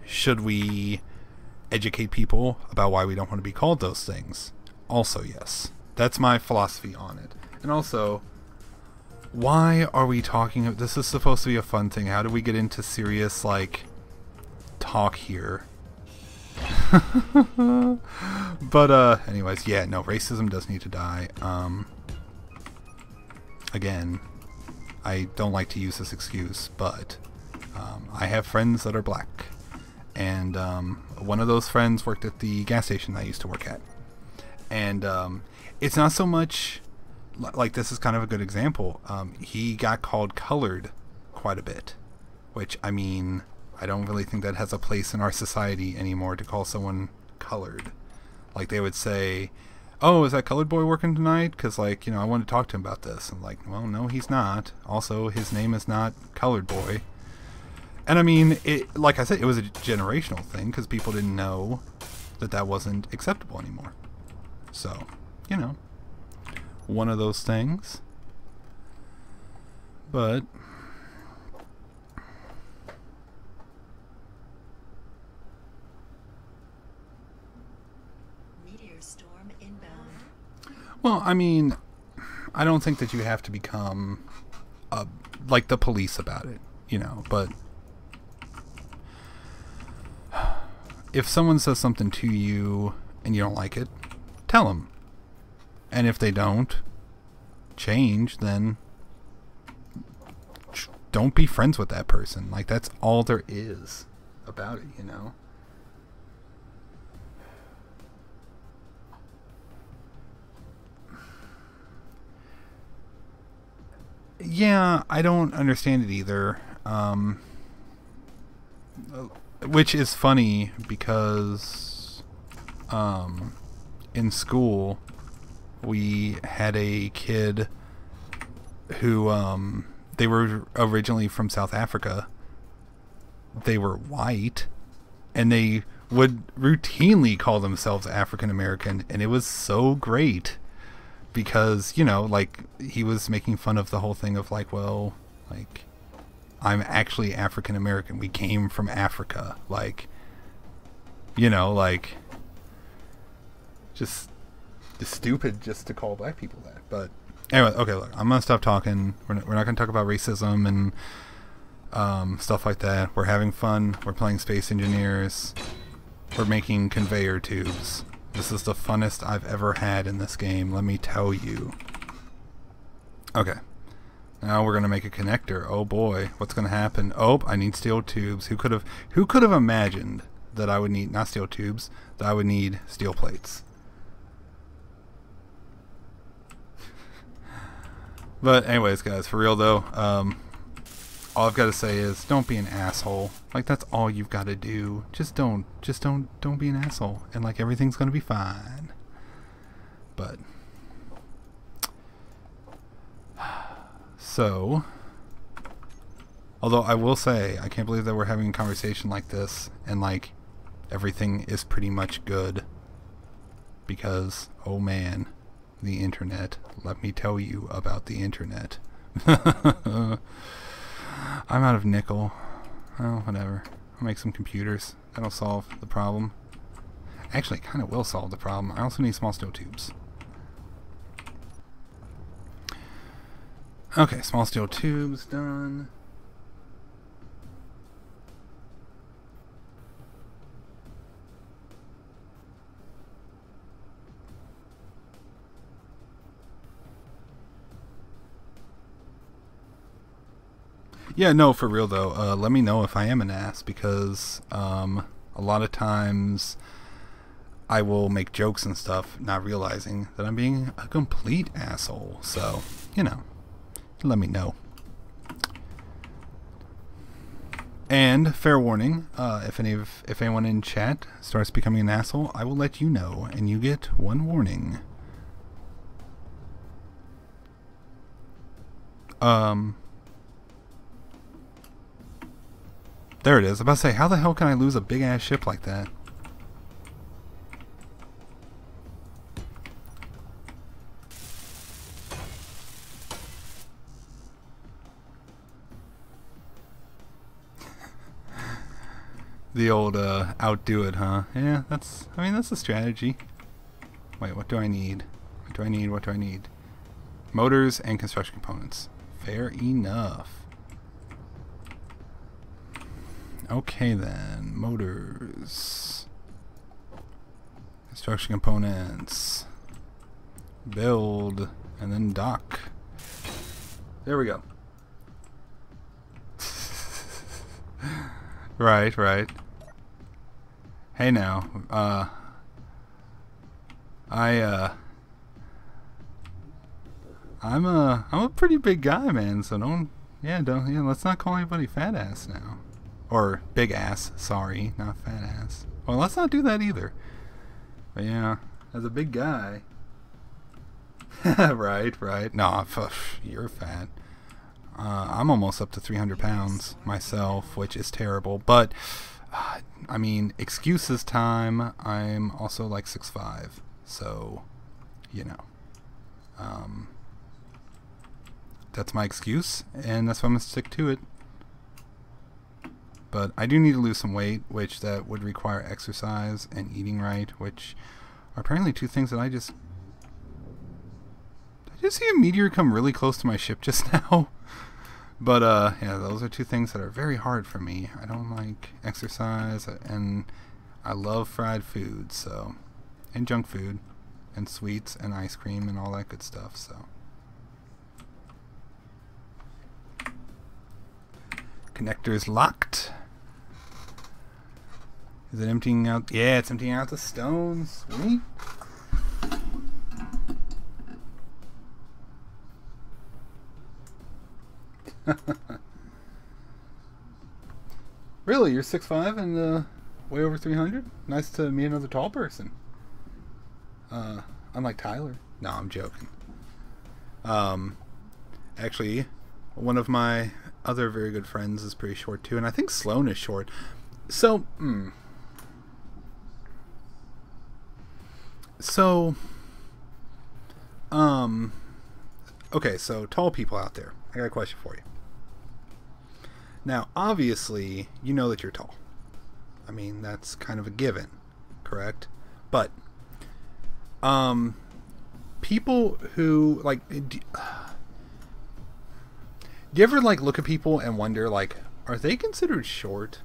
should we educate people about why we don't want to be called those things? Also, yes. That's my philosophy on it. And also, why are we talking? This is supposed to be a fun thing. How do we get into serious, like, talk here? But, anyways, yeah, no, racism does need to die. Again, I don't like to use this excuse, but I have friends that are black. And one of those friends worked at the gas station I used to work at. And it's not so much like, this is kind of a good example. He got called colored quite a bit, which, I mean, I don't really think that has a place in our society anymore to call someone colored. Like, they would say, oh, is that colored boy working tonight? Because, like, you know, I want to talk to him about this. I'm like, well, no, he's not. Also, his name is not colored boy. And I mean, it, like I said, it was a generational thing because people didn't know that that wasn't acceptable anymore. So, you know, one of those things. But meteor storm inbound. Well, I mean, I don't think that you have to become like the police about it, you know, but if someone says something to you and you don't like it, tell them. And if they don't change, then don't be friends with that person. Like, that's all there is about it, you know? Yeah, I don't understand it either. Which is funny because in school we had a kid who they were originally from South Africa. They were white and they would routinely call themselves African American, and it was so great because, you know, like, he was making fun of the whole thing of, like, well, like, I'm actually African American. We came from Africa. Like, you know, like, just stupid just to call black people that. But anyway, okay, look, I'm gonna stop talking. We're not gonna talk about racism and stuff like that. We're having fun. We're playing Space Engineers. We're making conveyor tubes. This is the funnest I've ever had in this game, let me tell you. Okay. Now we're gonna make a connector. Oh boy, what's gonna happen? Oh, I need steel tubes. Who could have imagined that I would need, not steel tubes, that I would need steel plates? But anyways, guys, for real though, all I've got to say is don't be an asshole. Like, that's all you've got to do. Just don't be an asshole, and like, everything's gonna be fine. But so, although I will say, I can't believe that we're having a conversation like this and like everything is pretty much good, because, oh man, the internet. Let me tell you about the internet. I'm out of nickel. Oh, whatever. I'll make some computers. That'll solve the problem. Actually, it kind of will solve the problem. I also need small steel tubes. Okay, small steel tubes done. Yeah, no, for real though. Let me know if I am an ass, because a lot of times I will make jokes and stuff, not realizing that I'm being a complete asshole. So, you know, let me know. And fair warning, if anyone in chat starts becoming an asshole, I will let you know, and you get one warning. There it is. I'm about to say, how the hell can I lose a big ass ship like that? The old outdo it, huh? Yeah, I mean, that's a strategy. Wait, what do I need? What do I need? What do I need? Motors and construction components. Fair enough. Okay then, motors. Construction components. Build, and then dock. There we go. Right, right. Hey now, I'm a pretty big guy, man, so let's not call anybody fat ass now. Or big ass, sorry, not fat ass. Well, let's not do that either. But yeah, as a big guy. Right, right. No, you're fat. I'm almost up to 300 pounds myself, which is terrible. But, I mean, excuses time. I'm also like 6'5", so, you know. That's my excuse, and that's why I'm going to stick to it. But I do need to lose some weight, which that would require exercise and eating right, which are apparently two things that I just... Did I just see a meteor come really close to my ship just now? But, yeah, those are two things that are very hard for me. I don't like exercise, and I love fried food, so... And junk food, and sweets, and ice cream, and all that good stuff, so... Connector's locked. Is it emptying out? Yeah, it's emptying out the stones. Sweet. Really? You're 6'5" and way over 300? Nice to meet another tall person. Unlike Tyler. No, I'm joking. Actually, one of my other very good friends is pretty short too, and I think Sloan is short. So, okay, so tall people out there, I got a question for you. Now, obviously, you know that you're tall. I mean, that's kind of a given, correct? But, people who, like, do you ever, like, look at people and wonder, like, are they considered short?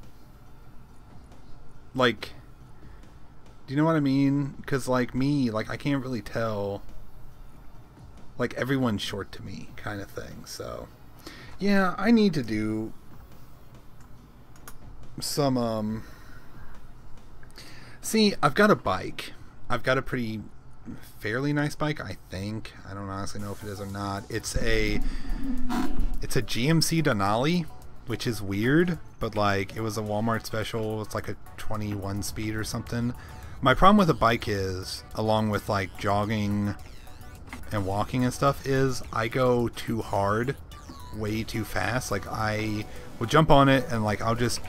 Like, do you know what I mean? Because, like, me, like, I can't really tell. Like, everyone's short to me, kind of thing. So, yeah, I need to do some, See, I've got a bike. I've got a fairly nice bike, I think. I don't honestly know if it is or not. It's a GMC Denali, which is weird, but like it was a Walmart special. It's like a 21 speed or something. My problem with a bike is, along with like jogging and walking and stuff, is I go too hard, way too fast. Like I will jump on it and like I'll just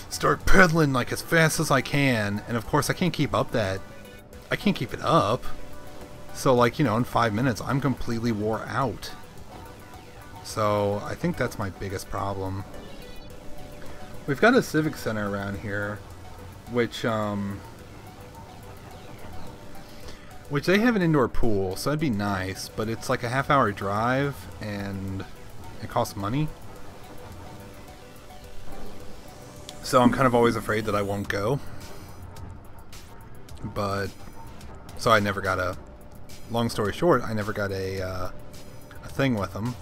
start pedaling like as fast as I can, and of course I can't keep it up. So like, you know, in 5 minutes I'm completely wore out. So I think that's my biggest problem. We've got a civic center around here, which they have an indoor pool, so that'd be nice, but it's like a half-hour drive and it costs money. So I'm kind of always afraid that I won't go. But so I never got a, long story short, I never got a thing with them.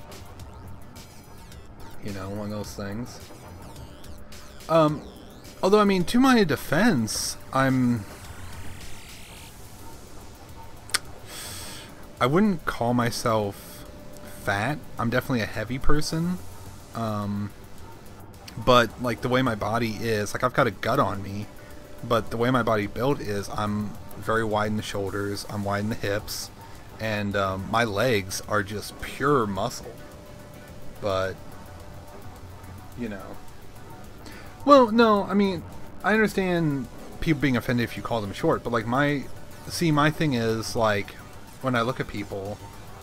You know, one of those things. Although, I mean, to my defense, I wouldn't call myself fat. I'm definitely a heavy person. But, like, the way my body is, like, I've got a gut on me, but the way my body built is I'm very wide in the shoulders, I'm wide in the hips, and my legs are just pure muscle. But, you know. Well, no, I mean, I understand people being offended if you call them short, but, like, my thing is, like, when I look at people,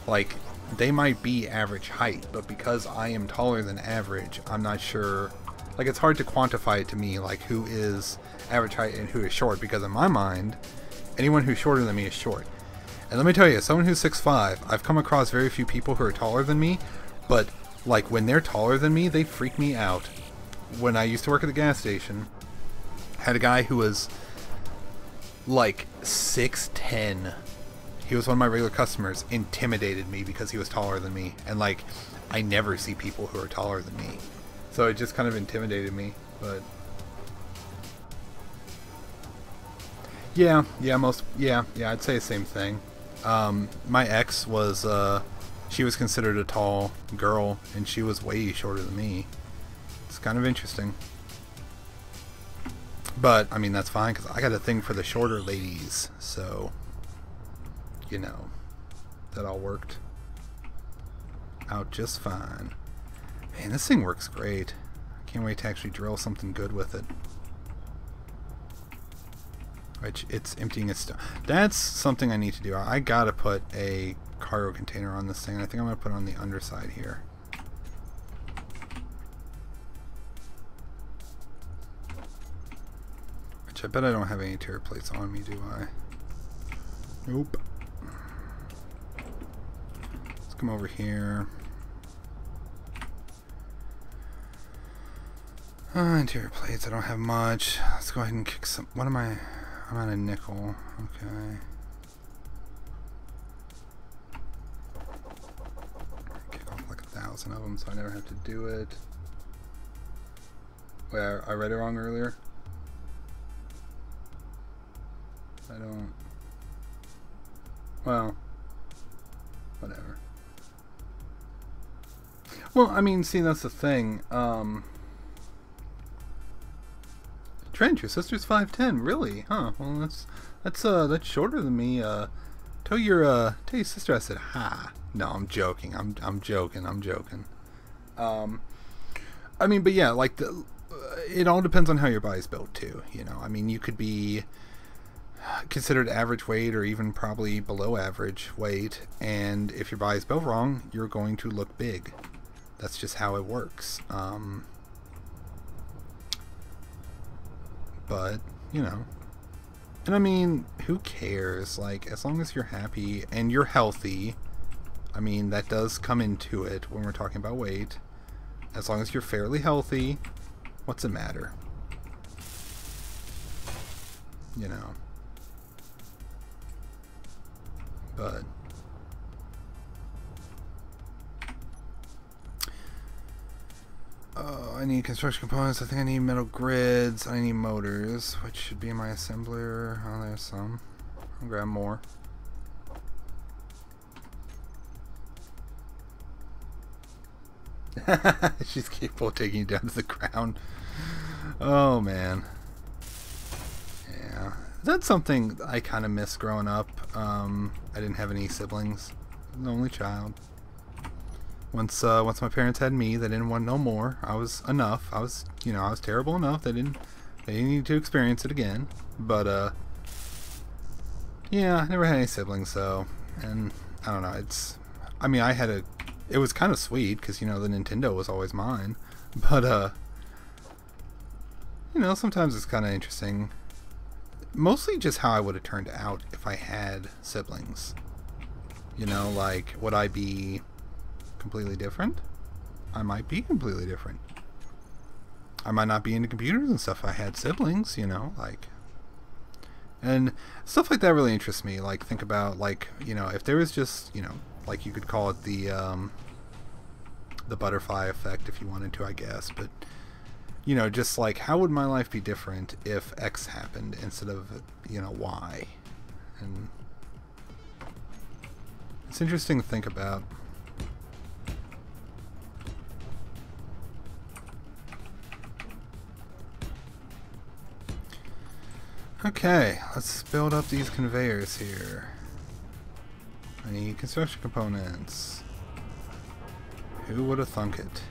like, they might be average height, but because I am taller than average, I'm not sure like it's hard to quantify it to me, like who is average height and who is short, because in my mind, anyone who's shorter than me is short. And let me tell you, as someone who's 6'5", I've come across very few people who are taller than me, but like when they're taller than me, they freak me out. When I used to work at the gas station, I had a guy who was like 6'10". He was one of my regular customers, intimidated me because he was taller than me. And like, I never see people who are taller than me. So it just kind of intimidated me, but yeah, I'd say the same thing. My ex was, she was considered a tall girl, and she was way shorter than me. It's kind of interesting. But, I mean, that's fine, because I got a thing for the shorter ladies, so, you know, that all worked out just fine. Man, this thing works great. I can't wait to actually drill something good with it. Which, it's emptying its stuff. That's something I need to do. I gotta put a cargo container on this thing. I think I'm gonna put it on the underside here. Which I bet I don't have any tier plates on me, do I? Nope. Let's come over here. Interior plates, I don't have much. Let's go ahead and kick some. What am I? I'm on a nickel. Okay. Kick off like 1,000 of them so I never have to do it. Wait, I read it wrong earlier? I don't. Well, whatever. Well, I mean, see, that's the thing. Trent, your sister's 5'10", really? Huh? Well, that's shorter than me. Tell your sister I said hi. No, I'm joking. I'm joking. I mean, but yeah, like it all depends on how your body's built too. You know, I mean, you could be considered average weight or even probably below average weight, and if your body's built wrong, you're going to look big. That's just how it works. But, you know, and I mean, who cares? Like, as long as you're happy and you're healthy, I mean, that does come into it when we're talking about weight. As long as you're fairly healthy, what's the matter? You know. But I need construction components. I think I need metal grids. I need motors, which should be in my assembler. Oh, there's some. I'll grab more. She's capable of taking you down to the ground. Oh, man. Yeah. That's something I kind of miss growing up. I didn't have any siblings. I'm the only child. Once my parents had me, they didn't want no more. I was enough. I was terrible enough. They didn't need to experience it again. But yeah, I never had any siblings, so, and I don't know. I mean, it was kind of sweet because the Nintendo was always mine. But sometimes it's kind of interesting. Mostly just how I would have turned out if I had siblings. Like, would I be completely different? I might be completely different. I might not be into computers and stuff if I had siblings, like, and stuff like that really interests me. Like, think about, like, if there was just, like, you could call it the butterfly effect if you wanted to, I guess, but just like, how would my life be different if X happened instead of Y? And it's interesting to think about. Okay, let's build up these conveyors here. I need construction components. Who would have thunk it?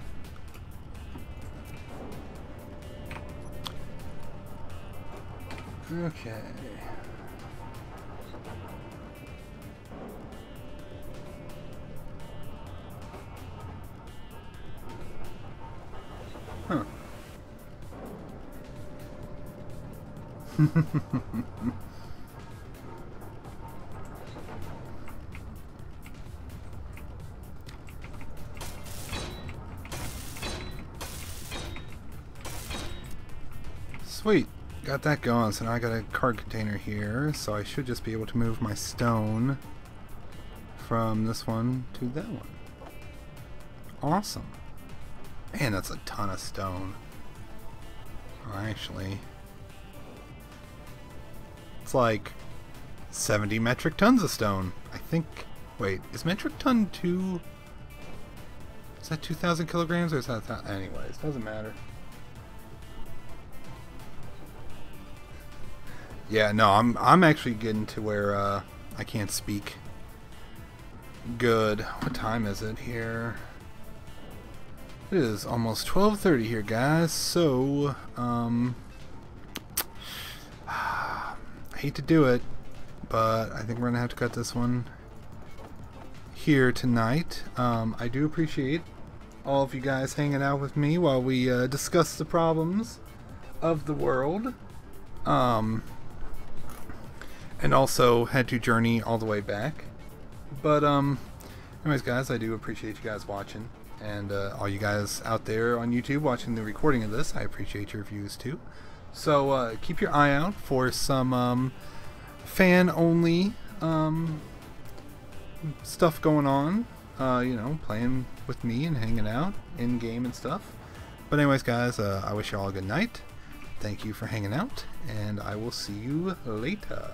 Okay. Huh. Sweet. Got that going, so now I got a card container here, so I should just be able to move my stone from this one to that one. Awesome. Man, that's a ton of stone. Oh, actually, it's like 70 metric tons of stone. I think. Wait, is metric ton 2? Is that 2,000 kilograms or is that? Anyways, doesn't matter. Yeah, no, I'm actually getting to where I can't speak good. What time is it here? It is almost 12:30 here, guys. So, I hate to do it, but I think we're gonna have to cut this one here tonight. I do appreciate all of you guys hanging out with me while we discuss the problems of the world. And also had to journey all the way back. But anyways, guys, I do appreciate you guys watching, and all you guys out there on YouTube watching the recording of this, I appreciate your views too. So keep your eye out for some fan-only stuff going on. You know, playing with me and hanging out in game and stuff. But anyways, guys, I wish you all a good night. Thank you for hanging out, and I will see you later.